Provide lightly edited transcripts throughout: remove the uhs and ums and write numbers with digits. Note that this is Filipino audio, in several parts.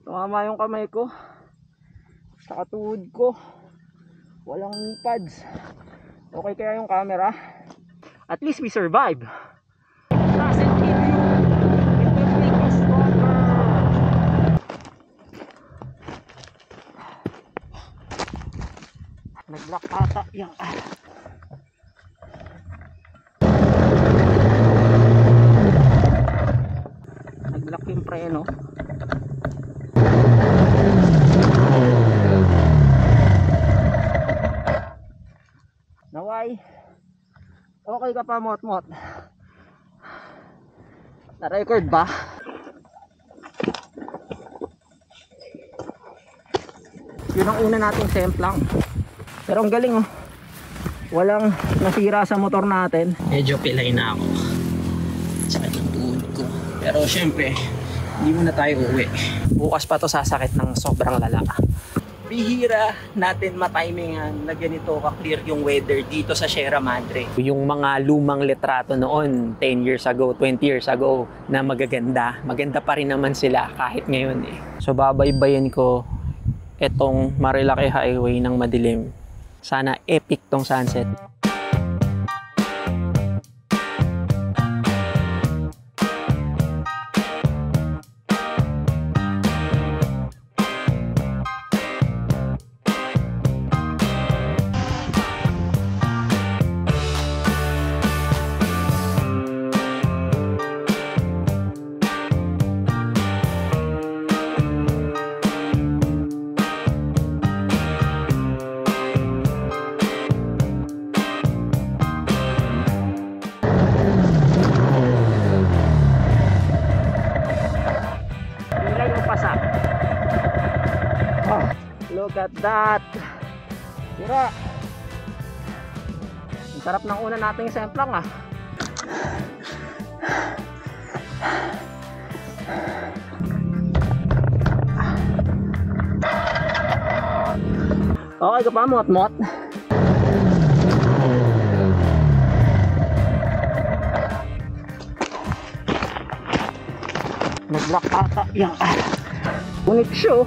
Tumama yung kamay ko sa tuhod ko. Walang knee pads. Okay kaya yung camera? At least we survive. Doesn't kill you, it will make you stronger. Nag-lock ata yung nag-lock yung preno. Naway, okay ka pa, Mot-Mot? Na-record ba? Yun ang una nating semplang. Pero ang galing, oh. Walang nasira sa motor natin. Medyo pilay na ako. Sakit ng tuhod ko. Pero syempre, hindi muna tayo uuwi. Bukas pa to sasakit ng sobrang lala. Bihira natin matimingan na ganito ka-clear yung weather dito sa Sierra Madre. Yung mga lumang litrato noon, 10 years ago, 20 years ago, na magaganda. Maganda pa rin naman sila kahit ngayon eh. So babaybayin ko itong Marilaki Highway ng madilim. Sana epic tong sunset. Look at that. Tira. Ang sarap ng una nating semplang ah. Okay ka pa, Mot-Mot? Nag-lock ata yung unit show.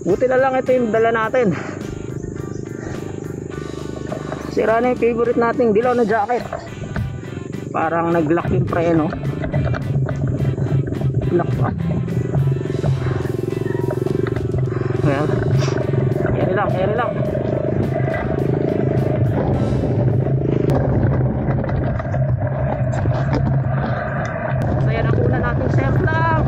Buti na lang ito yung dala natin. Sira na yung favorite nating dilaw na jacket. Parang nag-lock yung preno. Lock pa. Well, carry lang, carry lang. So yan ang una nating semplang.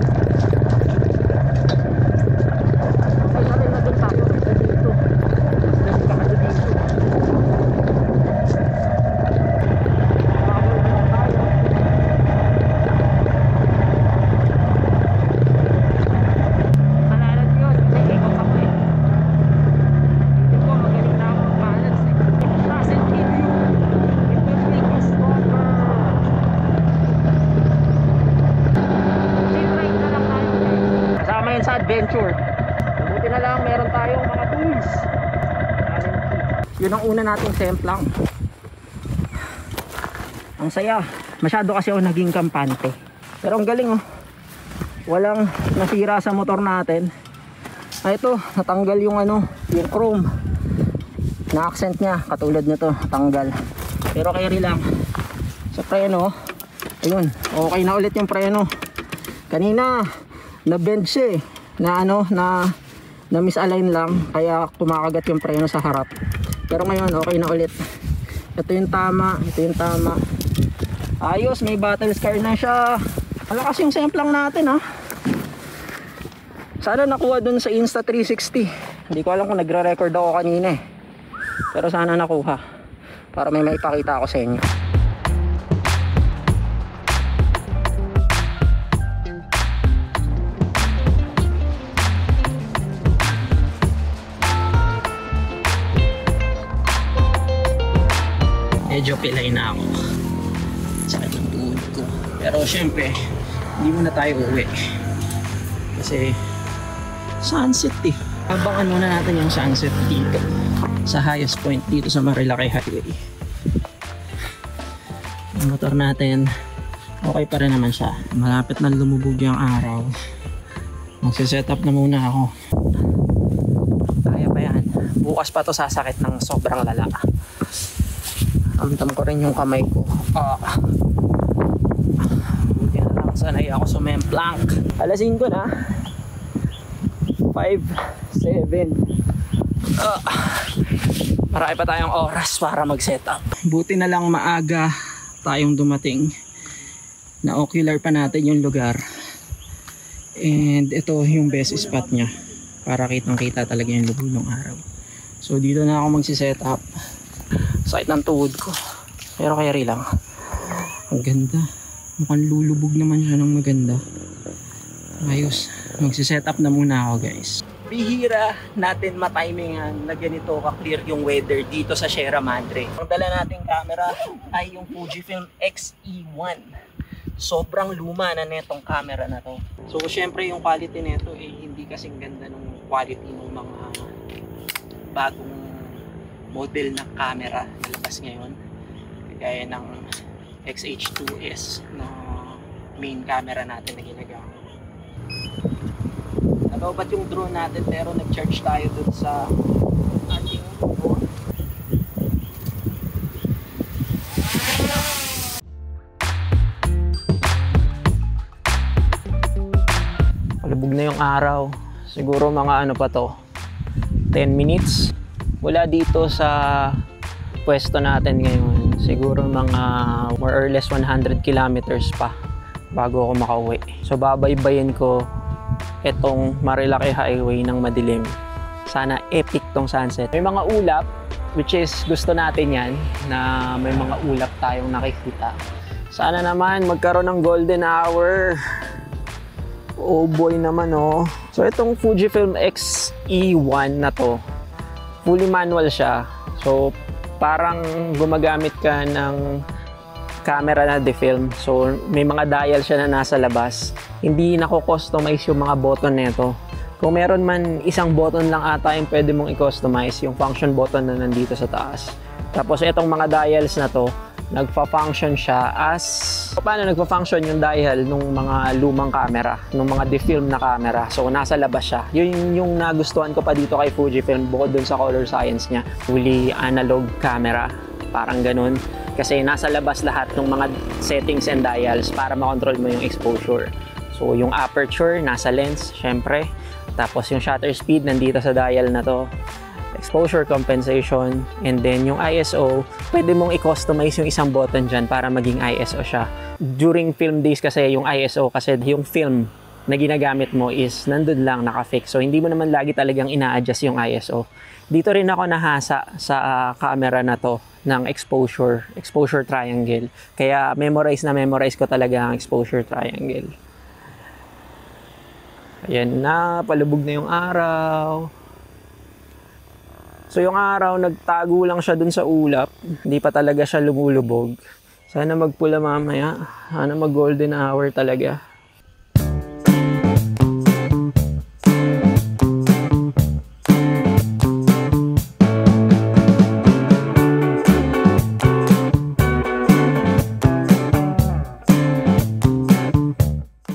Sa adventure. Buti na lang meron tayong mga tools. Yun ang una nating semplang. Ang saya. Masyado kasi ako naging kampante. Pero ang galing oh. Walang nasira sa motor natin. Ito, natanggal yung yung chrome. Na-accent niya. Katulad nito, natanggal. Pero carry lang. Sa preno, ayun, okay na ulit yung preno. Kanina na-bend siya eh. Na misalign lang, kaya kumakagat yung preno sa harap. Pero ngayon okay na ulit. Ito yung tama, ito yung tama. Ayos, may battle scar na siya. Malakas yung semplang natin ha. Sana nakuha dun sa Insta360. Hindi ko alam kung nagre-record ako kanina eh. Pero sana nakuha, para may maipakita ako sa inyo. Medyo pilay na ako. Sakit ng tuhod ko. Pero syempre, hindi muna tayo uuwi. Kasi sunset eh. Abangan muna natin yung sunset dito sa highest point dito sa Marilaki Highway. Yung motor natin okay pa rin naman siya. Malapit na lumubog yung araw. Magsiset up na muna ako. Kaya pa yan. Bukas pa to sasakit ng sobrang lala. Amtam ko rin yung kamay ko. Buti na lang sanay ako sumemplank. Alasin ko na 5, 7. Marami pa tayong oras para mag setup. Buti na lang maaga tayong dumating. Na ocular pa natin yung lugar. And ito yung best spot nya para kitang kita talaga yung lubog ng araw. So dito na ako magsiset up. Sakit ng tuhod ko pero kaya lang ang ganda, mukhang lulubog naman siya ng maganda. Ayos, magsiset up na muna ako guys. Bihira natin matimingan na ganito ka-clear yung weather dito sa Sierra Madre. Ang dala nating camera ay yung Fujifilm X-E1. Sobrang luma na netong camera na to. So syempre yung quality nito hindi kasing ganda ng quality ng mga bagong model na camera na labas ngayon. Kagaya ng XH2S na main camera natin na ginagamit. Nalobat yung drone natin pero nag-charge tayo dun sa ating drone. Palubog na yung araw. Siguro mga ano pa to 10 minutes mula dito sa pwesto natin ngayon. Siguro mga more or less 100 kilometers pa bago ako makauwi. So babaybayin ko itong Marilaki Highway ng madilim. Sana epic tong sunset. May mga ulap, which is gusto natin yan, na may mga ulap tayong nakikita. Sana naman magkaroon ng golden hour. Oh boy naman oh. So itong Fujifilm X-E1 na to, fully manual siya. So parang gumagamit ka ng camera na de-film. So may mga dial siya na nasa labas. Hindi nako-customize yung mga button nito. Kung meron man isang button lang ata yung pwede mong i-customize, yung function button na nandito sa taas. Tapos itong mga dials na to, nagfa-function siya as paano nagfa-function yung dial nung mga lumang camera, nung mga de-film na camera. So nasa labas siya. Yun yung nagustuhan ko pa dito kay Fujifilm bukod dun sa color science niya. Fully analog camera, parang ganun. Kasi nasa labas lahat ng mga settings and dials para makontrol mo yung exposure. So yung aperture nasa lens, syempre. Tapos yung shutter speed nandito sa dial na to. Exposure compensation, and then yung ISO, pwede mong i-customize yung isang button dyan para maging ISO siya. During film days kasi yung ISO, kasi yung film na ginagamit mo is nandun lang nakafix. So hindi mo naman lagi talagang ina-adjust yung ISO. Dito rin ako nahasa sa camera na to ng exposure triangle. Kaya memorize ko talaga ang exposure triangle. Ayan na, palubog na yung araw. So yung araw, nagtago lang siya dun sa ulap. Hindi pa talaga siya lumulubog. Sana magpula mamaya. Sana mag golden hour talaga.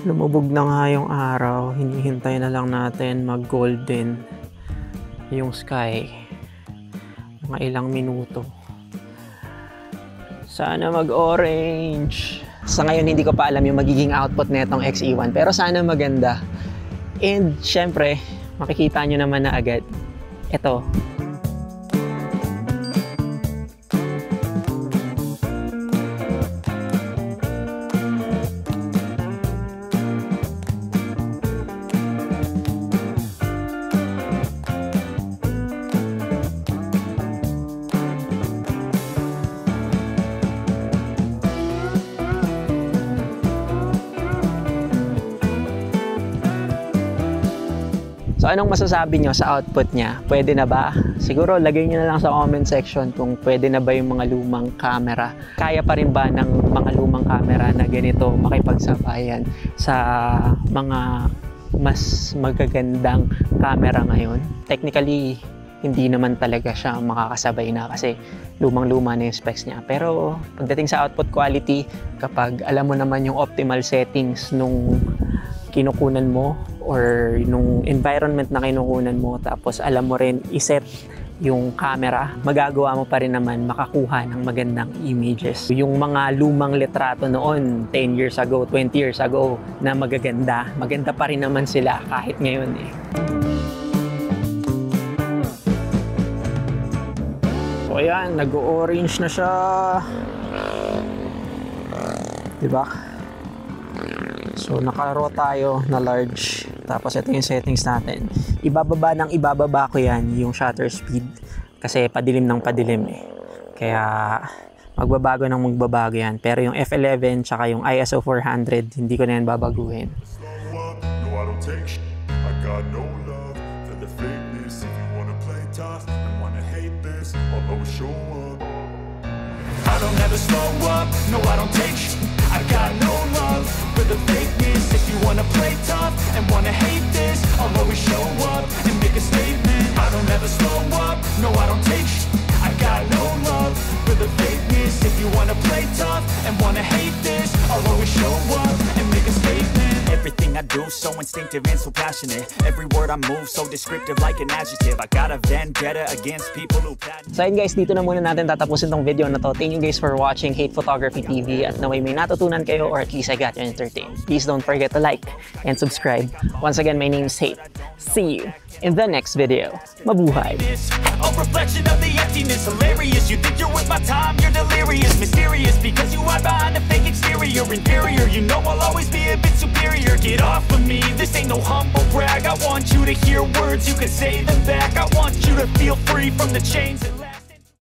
Lumubog na nga yung araw. Hinihintay na lang natin mag golden yung sky. Mga ilang minuto. Sana mag-orange. Sa ngayon hindi ko pa alam yung magiging output netong X-E1 pero sana maganda. And syempre, makikita nyo naman na agad. Ito. So anong masasabi nyo sa output niya? Pwede na ba? Siguro lagay nyo na lang sa comment section kung pwede na ba yung mga lumang camera. Kaya pa rin ba ng mga lumang camera na ganito makipagsabayan sa mga mas magagandang camera ngayon. Technically, hindi naman talaga siya makakasabay na kasi lumang-luma na yung specs niya. Pero pagdating sa output quality, kapag alam mo naman yung optimal settings nung kinukunan mo or nung environment na kinukunan mo, tapos alam mo rin iset yung camera, magagawa mo pa rin naman makakuha ng magandang images. Yung mga lumang litrato noon, 10 years ago, 20 years ago, na magaganda, maganda pa rin naman sila kahit ngayon eh. So ayan, nag-orange na siya. Diba? So naka-raw tayo na large. Tapos ito yung settings natin. Ibababa ko yan yung shutter speed kasi padilim ng padilim eh. Kaya magbabago yan. Pero yung f11 tsaka yung ISO 400 hindi ko na yan babaguhin. I don't ever slow up, no I don't take sh**. I got no love for the fakeness. If you wanna play tough and wanna hate this, I'll always show up and make a statement. I don't ever slow up, no I don't take sh**. I got no love for the fakeness. If you wanna play tough and wanna hate this, I'll always show up and make a statement. Everything I do so instinctive and so passionate. Every word I move so descriptive like an adjective. I got a vendetta against people who So ayun guys, dito na muna natin tatapusin tong video na to. Thank you guys for watching Hate Photography TV at naway may natutunan kayo or at least I got you entertained. Please don't forget to like and subscribe. Once again, my name is Hate. See you in the next video. Mabuhay! A reflection of the emptiness, hilarious. You think you're worth my time, you're delirious. Mysterious because you hide behind a fake exterior. Inferior, you know I'll always be a bit superior. Get off of me, this ain't no humble brag. I want you to hear words, you can say them back. I want you to feel free from the chains